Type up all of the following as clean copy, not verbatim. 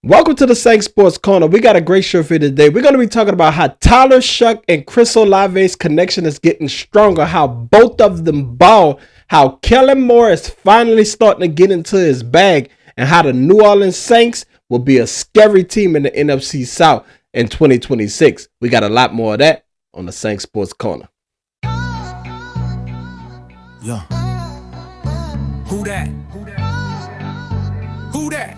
Welcome to the Saints Sports Corner. We got a great show for you today. We're going to be talking about how Tyler Shuck and Chris Olave's connection is getting stronger, how both of them ball, how Kellen Moore is finally starting to get into his bag, and how the New Orleans Saints will be a scary team in the NFC South in 2026. We got a lot more of that on the Saints Sports Corner. Yo. Who that? Who that?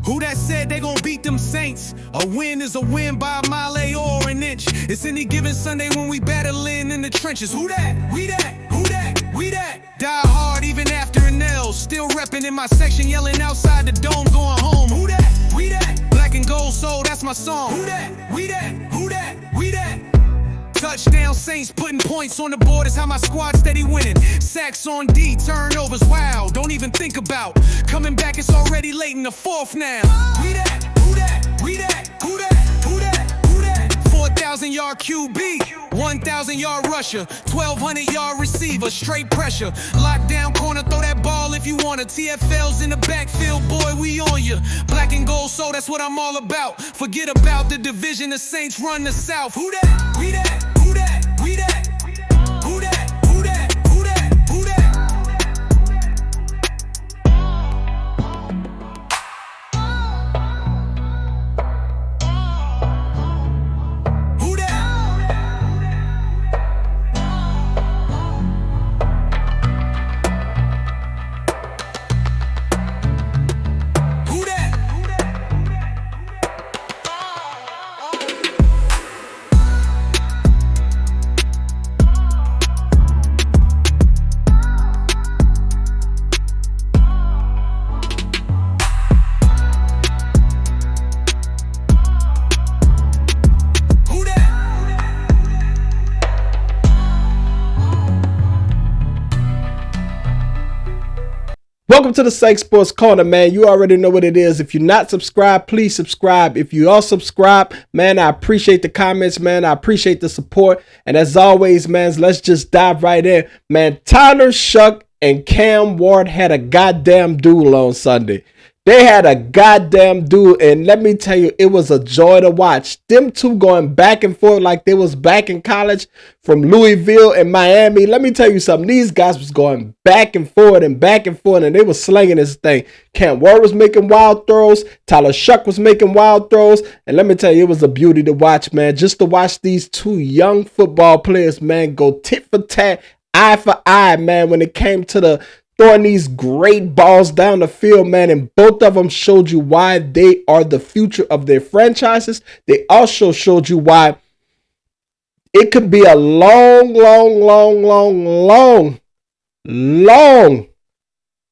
Who that said they gon' beat them Saints? A win is a win by a mile or an inch. It's any given Sunday when we battling in the trenches. Who that? We that? Who that? We that? Die hard even after an L. Still reppin' in my section, yelling outside the dome, going home. Who that? We that? Black and gold soul, that's my song. Who that? We that? Who that? We that? Touchdown Saints putting points on the board is how my squad steady winning. Sacks on D, turnovers, wow, don't even think about. Coming back, it's already late in the fourth now. We that, who that, we that, who that, who that, who that. 4,000-yard QB, 1,000-yard rusher, 1,200-yard receiver, straight pressure. Lockdown corner, throw that ball if you want it. TFL's in the backfield, boy, we on you. Black and gold, so that's what I'm all about. Forget about the division, the Saints run the South. Who that, we that? Who that? We that? Who that? Who that? Who that? Who that? Who that? Who that? Welcome to the Saints Sports Corner, man. You already know what it is. If you're not subscribed, please subscribe. If you are subscribed, man, I appreciate the comments, man. I appreciate the support. And as always, man, let's just dive right in. Man, Tyler Shuck and Cam Ward had a goddamn duel on Sunday. They had a goddamn duel, and let me tell you, it was a joy to watch. Them two going back and forth like they was back in college from Louisville and Miami. Let me tell you something. These guys was going back and forth, and they was slinging this thing. Cam Ward was making wild throws. Tyler Shuck was making wild throws. And let me tell you, it was a beauty to watch, man. Just to watch these two young football players, man, go tit for tat, eye for eye, man, when it came to the throwing these great balls down the field, man, and both of them showed you why they are the future of their franchises. They also showed you why it could be a long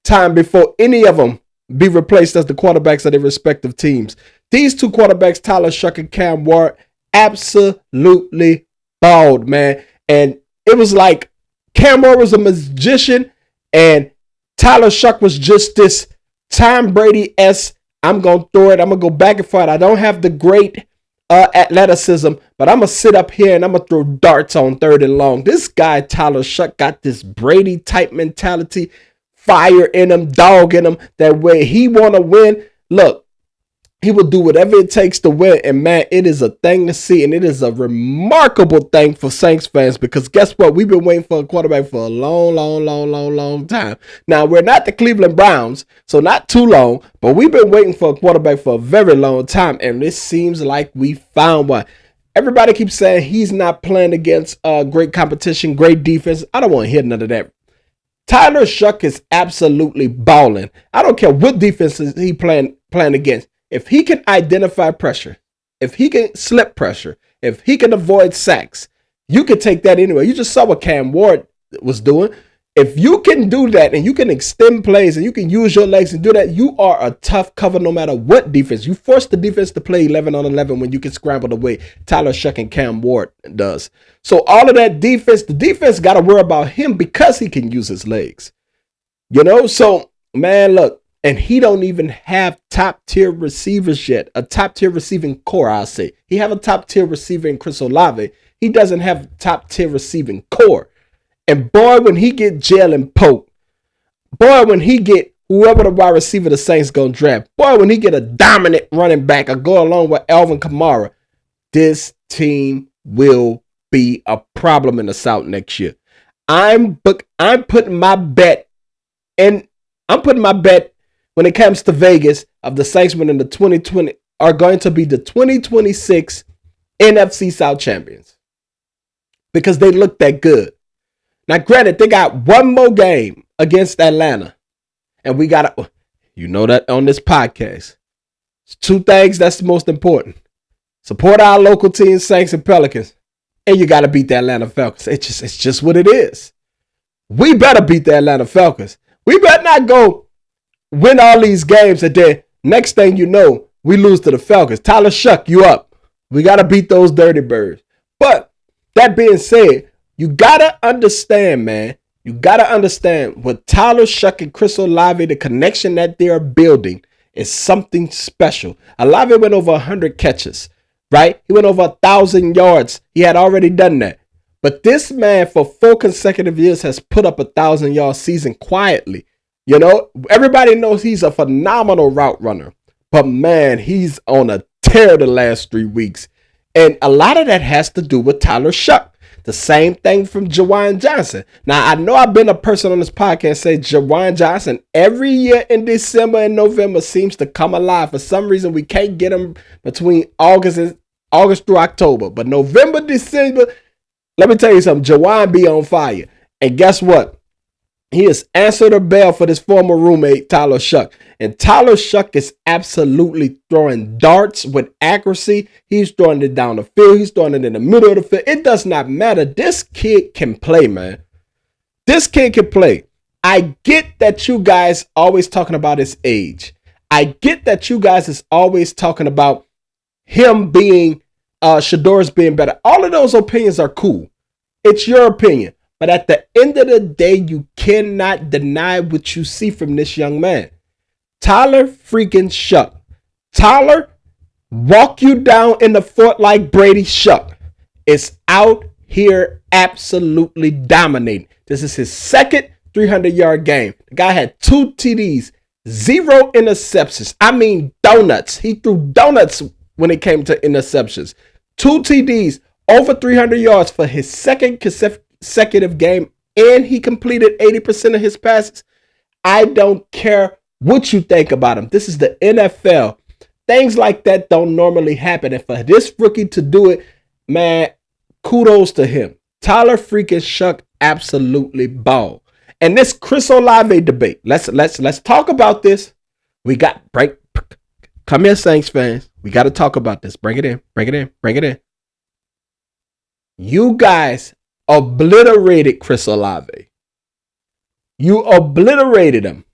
time before any of them be replaced as the quarterbacks of their respective teams. These two quarterbacks, Tyler Shuck and Cam Ward, absolutely balled, man. And it was like Cam Ward was a magician, and Tyler Shuck was just this Tom Brady-esque, I'm going to throw it, I'm going to go back and forth. I don't have the great athleticism, but I'm going to sit up here and I'm going to throw darts on third and long. This guy, Tyler Shuck, got this Brady-type mentality, fire in him, dog in him, that way he want to win. Look, he will do whatever it takes to win, and man, it is a thing to see, and it is a remarkable thing for Saints fans, because guess what? We've been waiting for a quarterback for a long time. Now, we're not the Cleveland Browns, so not too long, but we've been waiting for a quarterback for a very long time, and this seems like we found one. Everybody keeps saying he's not playing against great competition, great defense. I don't want to hear none of that. Tyler Shuck is absolutely balling. I don't care what defense is he playing against. If he can identify pressure, if he can slip pressure, if he can avoid sacks, you can take that anywhere. You just saw what Cam Ward was doing. If you can do that and you can extend plays and you can use your legs and do that, you are a tough cover no matter what defense. You force the defense to play 11 on 11 when you can scramble the way Tyler Shuck and Cam Ward does. So all of that defense, the defense got to worry about him because he can use his legs. You know, so, man, look. And he don't even have top-tier receivers yet. A top-tier receiving core, I'll say. He have a top-tier receiver in Chris Olave. He doesn't have top-tier receiving core. And boy, when he get Jalen Pope, boy, when he get whoever the wide receiver the Saints gonna draft. Boy, when he get a dominant running back or go along with Alvin Kamara, this team will be a problem in the South next year. I'm putting my bet in. I'm putting my bet when it comes to Vegas of the Saints winning the 2020 are going to be the 2026 NFC South champions because they look that good. Now, granted, they got one more game against Atlanta, and we got to, you know that on this podcast, it's two things that's the most important. Support our local teams, Saints and Pelicans, and you got to beat the Atlanta Falcons. It's just what it is. We better beat the Atlanta Falcons. We better not go win all these games and then next thing you know, we lose to the Falcons. Tyler Shuck, you up. We got to beat those dirty birds. But that being said, you got to understand, man. You got to understand with Tyler Shuck and Chris Olave, the connection that they are building is something special. Olave went over 100 catches, right? He went over 1,000 yards. He had already done that. But this man for 4 consecutive years has put up 1,000-yard season quietly. You know, everybody knows he's a phenomenal route runner. But man, he's on a tear the last 3 weeks. And a lot of that has to do with Tyler Shuck. The same thing from Jawan Johnson. Now, I know I've been a person on this podcast say Jawan Johnson every year in December and November seems to come alive. For some reason, we can't get him between August through October. But November, December, let me tell you something. Jawan be on fire. And guess what? He has answered a bell for this former roommate, Tyler Shuck. And Tyler Shuck is absolutely throwing darts with accuracy. He's throwing it down the field. He's throwing it in the middle of the field. It does not matter. This kid can play, man. This kid can play. I get that you guys always talking about his age. I get that you guys is always talking about him being, Shough'S being better. All of those opinions are cool. It's your opinion. But at the end of the day, you cannot deny what you see from this young man. Tyler freaking Shuck. Tyler, walk you down in the fort like Brady Shuck. Is out here absolutely dominating. This is his second 300-yard game. The guy had 2 TDs, 0 interceptions. I mean donuts. He threw donuts when it came to interceptions. 2 TDs, over 300 yards for his second consecutive game, and he completed 80% of his passes. I don't care what you think about him. This is the NFL. Things like that don't normally happen. And for this rookie to do it, man, kudos to him. Tyler freaking Shuck absolutely ball. And this Chris Olave debate. Let's talk about this. We got come here, Saints fans. We got to talk about this. Bring it in. You guys obliterated Chris Olave. You obliterated him.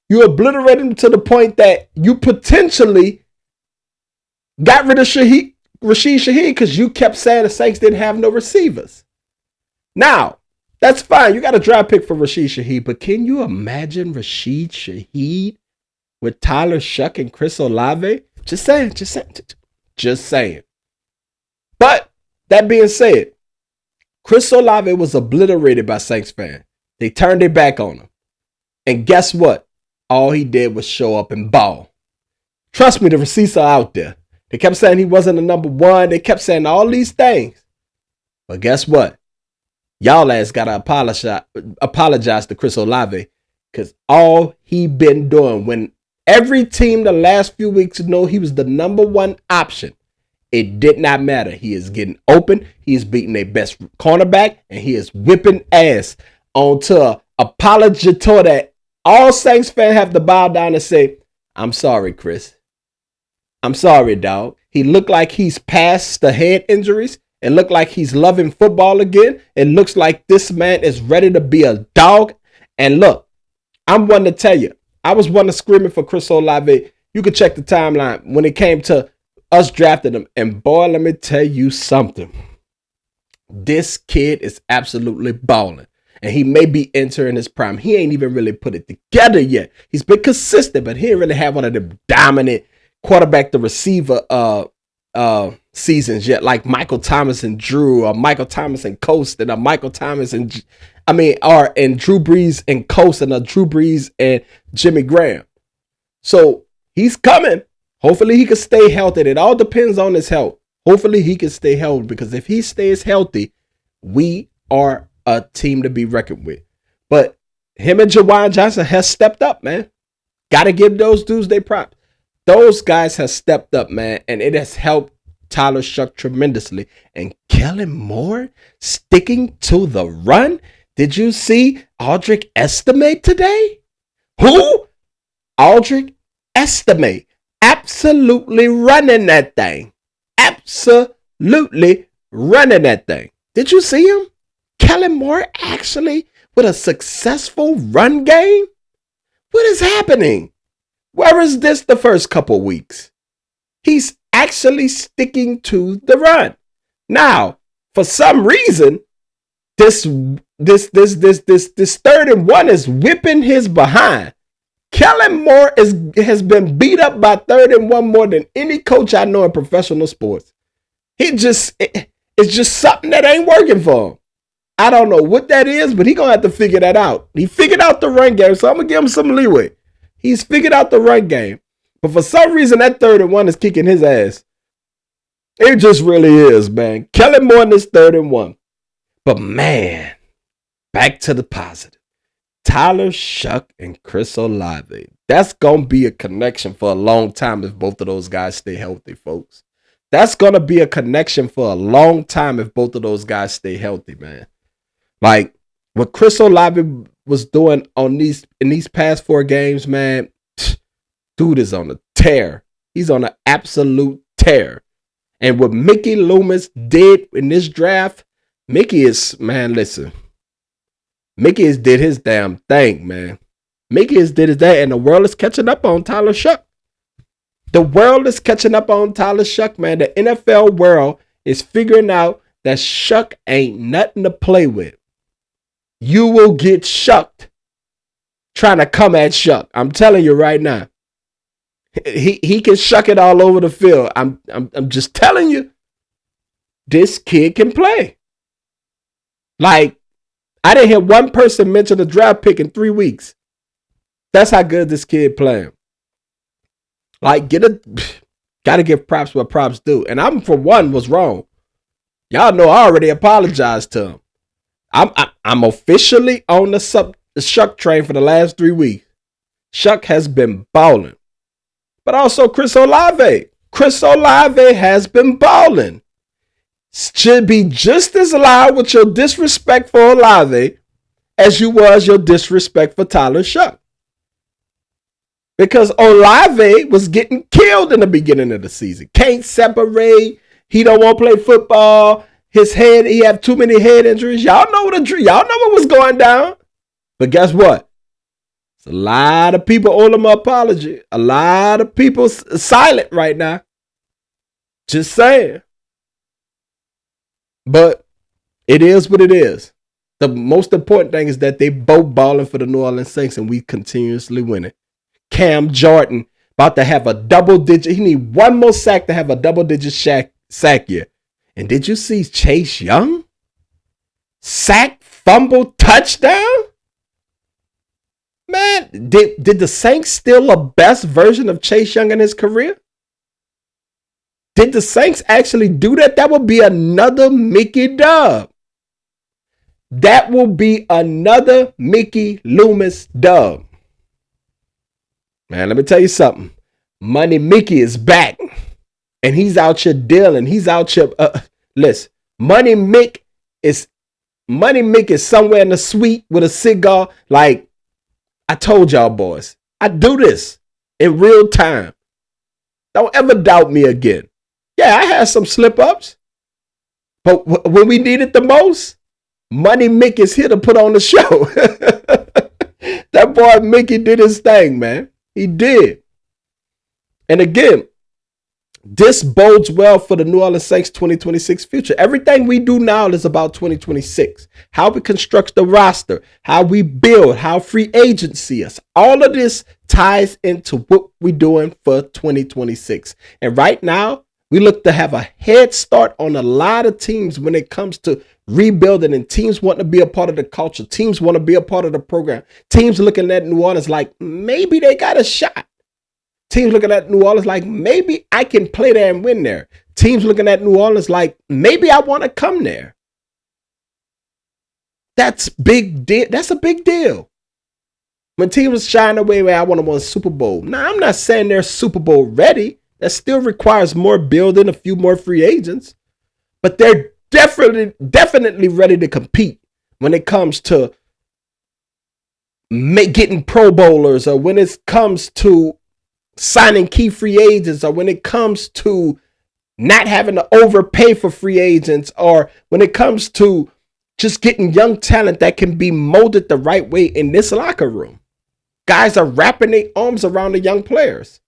You obliterated him to the point that you potentially got rid of Rashid Shaheed because you kept saying the Saints didn't have no receivers. Now, that's fine. You got a draft pick for Rashid Shaheed, but can you imagine Rashid Shaheed with Tyler Shuck and Chris Olave? Just saying. But that being said, Chris Olave was obliterated by Saints fans. They turned their back on him. And guess what? All he did was show up and ball. Trust me, the receipts are out there. They kept saying he wasn't the number one. They kept saying all these things. But guess what? Y'all ass got to apologize to Chris Olave because all he been doing when every team the last few weeks know he was the number one option, it did not matter. He is getting open. He is beating their best cornerback, and he is whipping ass onto an apologitor that all Saints fans have to bow down and say, I'm sorry, Chris. I'm sorry, dog. He looked like he's past the head injuries. It looked like he's loving football again. It looks like this man is ready to be a dog. And look, I'm one to tell you, I was one to screaming for Chris Olave. You could check the timeline when it came to us drafting him. And boy, let me tell you something. This kid is absolutely balling. And he may be entering his prime. He ain't even really put it together yet. He's been consistent, but he ain't really have one of the dominant quarterback to receiver seasons yet, like Michael Thomas and Drew, or Michael Thomas and Coaston, or Michael Thomas and And Drew Brees and Coasting, or Drew Brees and Jimmy Graham. So he's coming. Hopefully he can stay healthy. It all depends on his health. Hopefully he can stay healthy, because if he stays healthy, we are a team to be reckoned with. But him and Jawan Johnson has stepped up, man. Got to give those dudes their props. Those guys have stepped up, man, and it has helped Tyler Shuck tremendously. And Kellen Moore sticking to the run. Did you see Aldrich Estimate today? Who? Aldrich Estimate. Absolutely running that thing. Absolutely running that thing. Did you see him? Kellen Moore actually with a successful run game? What is happening? Where is this the first couple weeks? He's actually sticking to the run. Now, for some reason, this 3rd-and-1 is whipping his behind. Kellen Moore has been beat up by 3rd-and-1 more than any coach I know in professional sports. It's just something that ain't working for him. I don't know what that is, but he's going to have to figure that out. He figured out the run game, so I'm going to give him some leeway. He's figured out the run game. But for some reason, that 3rd-and-1 is kicking his ass. It just really is, man. Kellen Moore in this 3rd-and-1. But, man, back to the positive. Tyler Shuck and Chris Olave. That's going to be a connection for a long time if both of those guys stay healthy, folks. That's going to be a connection for a long time if both of those guys stay healthy, man. Like, what Chris Olave was doing in these past 4 games, man, dude is on a tear. He's on an absolute tear. And what Mickey Loomis did in this draft, Mickey has did his damn thing, man. Mickey has did his thing, and the world is catching up on Tyler Shuck. The world is catching up on Tyler Shuck, man. The NFL world is figuring out that Shuck ain't nothing to play with. You will get shucked trying to come at Shuck. I'm telling you right now. He can shuck it all over the field. I'm just telling you, this kid can play. Like, I didn't hear one person mention a draft pick in 3 weeks. That's how good this kid playing. Like, gotta give props what props do. And I'm, for one, was wrong. Y'all know I already apologized to him. I'm officially on the Shuck train for the last 3 weeks. Shuck has been balling. But also Chris Olave. Chris Olave has been balling. Should be just as loud with your disrespect for Olave as you was your disrespect for Tyler Shuck. Because Olave was getting killed in the beginning of the season. Can't separate. He don't want to play football. His head, he have too many head injuries. Y'all know what was going down. But guess what? There's a lot of people owe him an apology. A lot of people silent right now. Just saying. But it is what it is. The most important thing is that they both balling for the New Orleans Saints and we continuously winning. Cam Jordan about to have a double-digit. He need one more sack to have a double-digit sack year. And did you see Chase Young? Sack, fumble, touchdown? Man, did the Saints steal a best version of Chase Young in his career? Did the Saints actually do that? That would be another Mickey dub. That will be another Mickey Loomis dub. Man, let me tell you something. Money Mickey is back. And he's out here dealing. He's out here. Listen, Money Mick is somewhere in the suite with a cigar. Like, I told y'all boys, I do this in real time. Don't ever doubt me again. Yeah, I had some slip-ups. But when we need it the most, Money Mick is here to put on the show. That boy Mickey did his thing, man. He did. And again, this bodes well for the New Orleans Saints 2026 future. Everything we do now is about 2026. How we construct the roster, how we build, how free agency is. All of this ties into what we're doing for 2026. And right now, We look to have a head start on a lot of teams when it comes to rebuilding, and teams want to be a part of the culture. Teams want to be a part of the program. Teams looking at New Orleans like maybe they got a shot. Teams looking at New Orleans like maybe I can play there and win there. Teams looking at New Orleans like maybe I want to come there. That's big deal. That's a big deal. When teams shying away, where I want to win a Super Bowl. Now, I'm not saying they're Super Bowl ready. That still requires more building, a few more free agents. But they're definitely ready to compete when it comes to getting Pro Bowlers, or when it comes to signing key free agents, or when it comes to not having to overpay for free agents, or when it comes to just getting young talent that can be molded the right way in this locker room. Guys are wrapping their arms around the young players.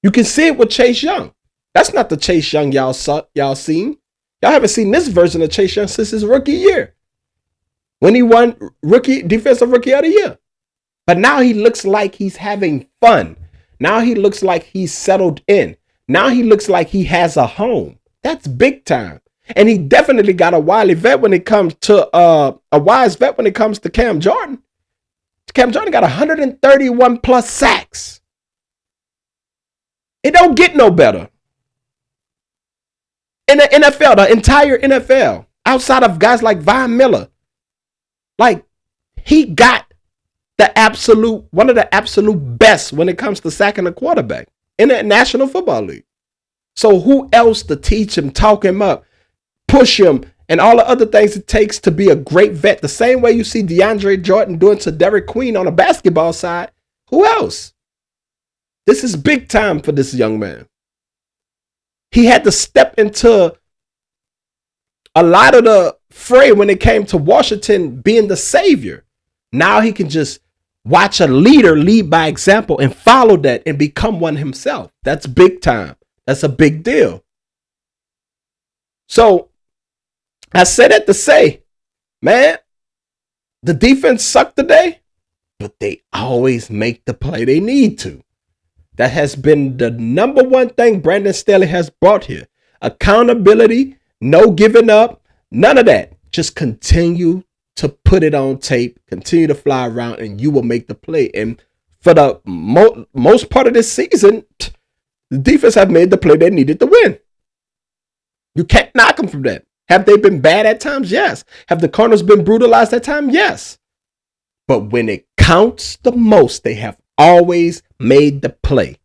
You can see it with Chase Young. That's not the Chase Young y'all seen. Y'all haven't seen this version of Chase Young since his rookie year, when he won Defensive Rookie of the Year. But now he looks like he's having fun. Now he looks like he's settled in. Now he looks like he has a home. That's big time. And he definitely got a wily vet when it comes to a wise vet when it comes to Cam Jordan. Cam Jordan got 131 plus sacks. It don't get no better. In the NFL, the entire NFL, outside of guys like Von Miller, like he got one of the absolute best when it comes to sacking a quarterback in the National Football League. So who else to teach him, talk him up, push him, and all the other things it takes to be a great vet? The same way you see DeAndre Jordan doing to Derek Queen on the basketball side. Who else? This is big time for this young man. He had to step into a lot of the fray when it came to Washington being the savior. Now he can just watch a leader lead by example and follow that and become one himself. That's big time. That's a big deal. So I said that to say, man, the defense sucked today, but they always make the play they need to. That has been the number one thing Brandon Staley has brought here. Accountability, no giving up, none of that. Just continue to put it on tape, continue to fly around, and you will make the play. And for the most part of this season, the defense have made the play they needed to win. You can't knock them from that. Have they been bad at times? Yes. Have the Cardinals been brutalized at times? Yes. But when it counts the most, they have always made the play.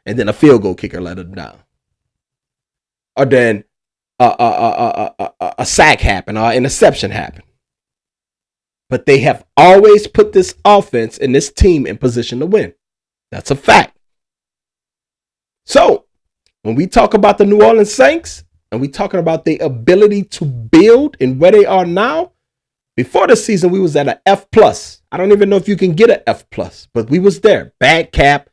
And then a field goal kicker let them down. Or then a sack happened or an interception happened. But they have always put this offense and this team in position to win. That's a fact. So, when we talk about the New Orleans Saints, and we talking about the ability to build and where they are now, before the season, we was at an F+. I don't even know if you can get an F+, but we was there. Bad cap.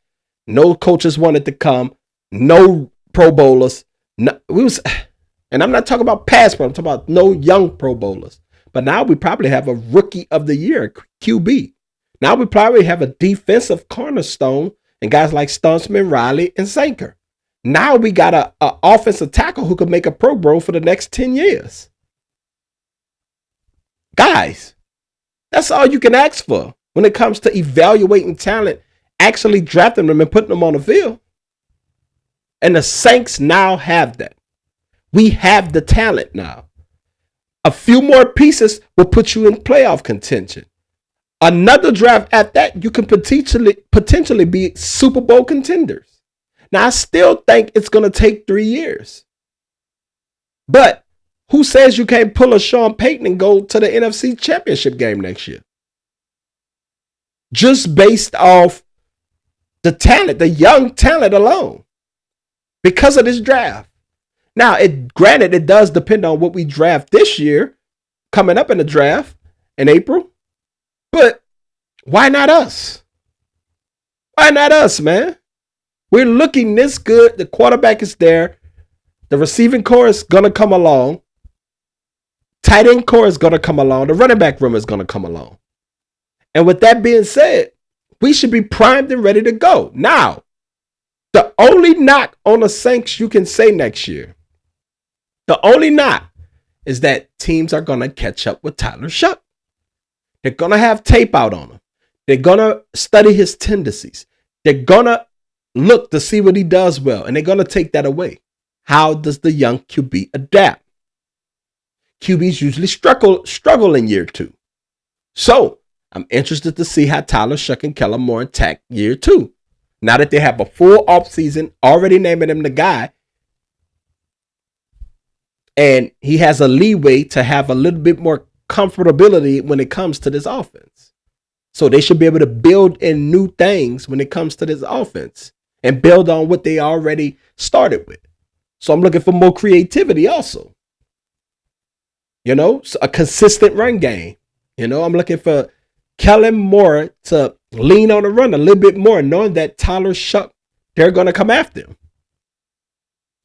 No coaches wanted to come. No Pro Bowlers. No, and I'm not talking about past, but I'm talking about no young Pro Bowlers. But now we probably have a Rookie of the Year, QB. Now we probably have a defensive cornerstone and guys like Stunsman, Riley, and Sanker. Now we got a offensive tackle who could make a Pro Bowl for the next 10 years. Guys, that's all you can ask for when it comes to evaluating talent, actually drafting them and putting them on the field. And the Saints now have that. We have the talent now. A few more pieces will put you in playoff contention. Another draft at that, you can potentially be Super Bowl contenders. Now, I still think it's going to take 3 years. But who says you can't pull a Sean Payton and go to the NFC Championship game next year? Just based off the talent, the young talent alone. Because of this draft. Now, granted, it does depend on what we draft this year, coming up in the draft in April. But why not us? Why not us, man? We're looking this good. The quarterback is there. The receiving core is going to come along. Tight end core is going to come along. The running back room is going to come along. And with that being said, we should be primed and ready to go. Now, the only knock on the Saints you can say next year The only knock is that teams are going to catch up with Tyler Shuck. They're going to have tape out on him. They're going to study his tendencies. They're going to look to see what he does well, and they're going to take that away. How does the young QB adapt? QBs usually struggle in year 2. So I'm interested to see how Tyler Shuck and Kellen Moore attack year 2. Now that they have a full offseason, already naming him the guy, and he has a leeway to have a little bit more comfortability when it comes to this offense. So they should be able to build in new things when it comes to this offense and build on what they already started with. So I'm looking for more creativity also. You know, a consistent run game. You know, I'm looking for Kellen Moore to lean on the run a little bit more, knowing that Tyler Shuck, they're going to come after him.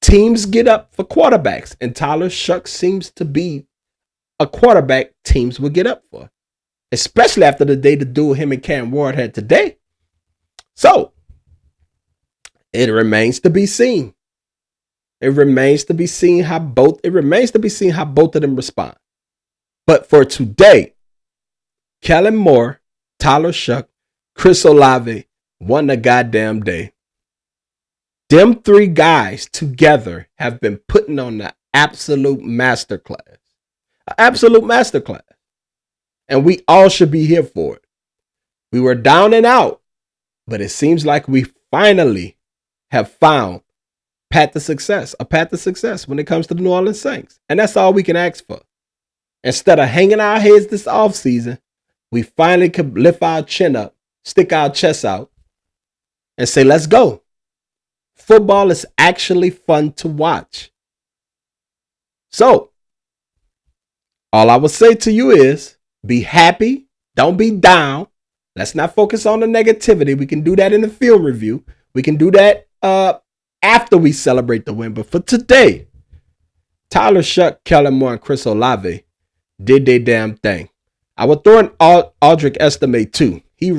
Teams get up for quarterbacks, and Tyler Shuck seems to be a quarterback teams will get up for, especially after the day the duel him and Cam Ward had today. So it remains to be seen. It remains to be seen how both of them respond. But for today, Kellen Moore, Tyler Shuck, Chris Olave won the goddamn day. Them 3 guys together have been putting on the absolute masterclass. An absolute masterclass. And we all should be here for it. We were down and out, but it seems like we finally have found a path to success when it comes to the New Orleans Saints. And that's all we can ask for. Instead of hanging our heads this offseason, we finally could lift our chin up, stick our chest out, and say, let's go. Football is actually fun to watch. So, all I would say to you is be happy. Don't be down. Let's not focus on the negativity. We can do that in the field review. We can do that after we celebrate the win. But for today, Tyler Shuck, Kellen Moore, and Chris Olave did their damn thing. I would throw in Aldrick Estimate too. He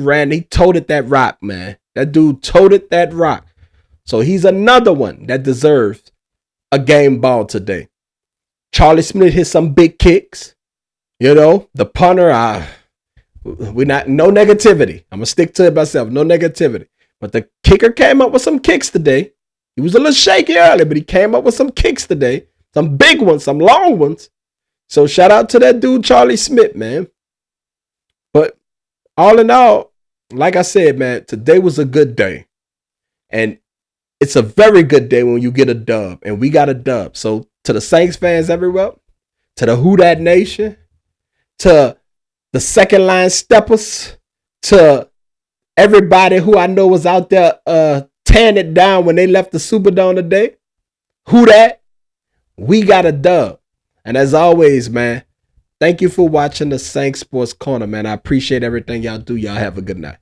toted that rock, man. That dude toted that rock. So he's another one that deserves a game ball today. Charlie Smith hit some big kicks. You know, the punter, no negativity. I'm going to stick to it myself. No negativity. But the kicker came up with some kicks today. He was a little shaky early, but he came up with some kicks today. Some big ones, some long ones. So shout out to that dude, Charlie Smith, man. But all in all, like I said, man, today was a good day. And it's a very good day when you get a dub. And we got a dub. So to the Saints fans everywhere, to the Who Dat Nation, to the second line steppers, to everybody who I know was out there tearing it down when they left the Superdome today, Who Dat, we got a dub. And as always, man, thank you for watching the Saints Sports Corner, man. I appreciate everything y'all do. Y'all have a good night.